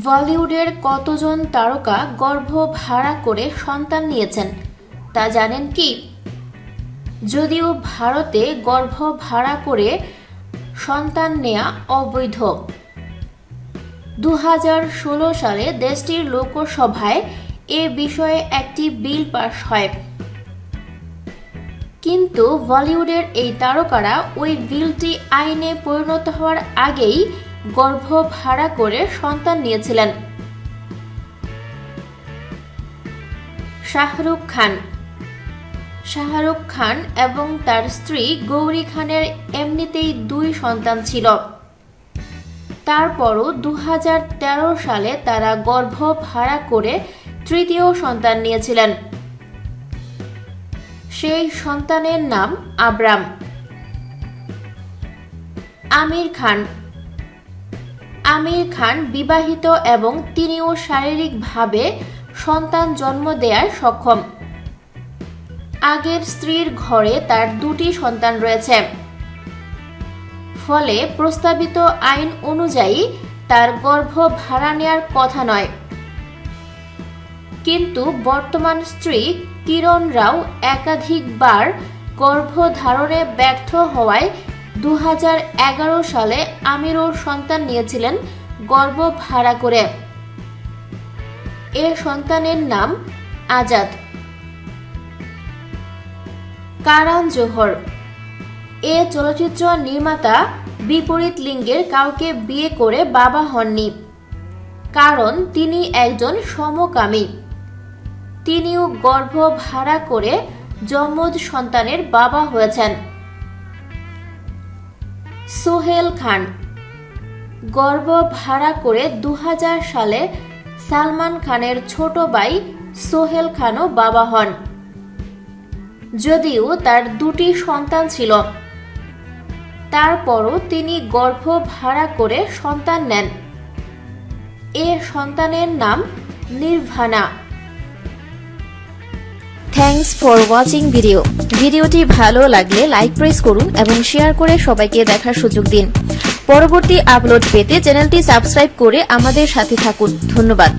বলিউডের কতজন তারকা গর্ভ ভাড়া করে সন্তান নিয়েছেন তা জানেন কি? যদিও ভারতে গর্ভ ভাড়া করে সন্তান নেয়া অবৈধ। 2016 সালে দেশটির লোকসভায় এ বিষয়ে একটি বিল পাস হয়, কিন্তু বলিউডের এই তারকারা ওই বিলটি আইনে পরিণত হওয়ার আগেই গর্ভ ভাড়া করে সন্তান নিয়েছিলেন। শাহরুখ খান এবং তার স্ত্রী গৌরী খানের এমনিতেই 2 সন্তান ছিল। তারপরও 2013 সালে তারা গর্ভ ভাড়া করে 3য় সন্তান নিয়েছিলেন। সেই সন্তানের নাম আবরাম। আমির খান বিবাহিত এবং তিনিও শারীরিকভাবে সন্তান জন্ম দেয়ার সক্ষম। আগের স্ত্রীর ঘরে তার 2টি সন্তান রয়েছে, ফলে প্রস্তাবিত আইন অনুযায়ী তার গর্ভ ভাড়া নেয়ার কথা নয়। কিন্তু বর্তমান স্ত্রী কিরণ রাও একাধিকবার গর্ভধারণে ব্যর্থ হওয়ায় 2011 সালে আমিরও সন্তান নিয়েছিলেন গর্ভ ভাড়া করে। এ সন্তানের নাম আজাদ। কারণ জোহর এ চলচ্চিত্র নির্মাতা বিপরীত লিঙ্গের কাউকে বিয়ে করে বাবা হননি, কারণ তিনি একজন সমকামী। তিনিও গর্ভ ভাড়া করে যমজ সন্তানের বাবা হয়েছেন। সোহেল খান গর্ভ ভাড়া করে 2000 সালে সালমান খানের ছোট ভাই সোহেল খানও বাবা হন। যদিও তার 2টি সন্তান ছিল, তারপরও তিনি গর্ভ ভাড়া করে সন্তান নেন। এ সন্তানের নাম নির্ভানা। থ্যাঙ্কস ফর ওয়াচিং ভিডিওটি ভালো লাগলে লাইক প্রেস করুন এবং শেয়ার করে সবাইকে দেখার সুযোগ দিন। পরবর্তী আপলোড পেতে চ্যানেলটি সাবস্ক্রাইব করে আমাদের সাথে থাকুন। ধন্যবাদ।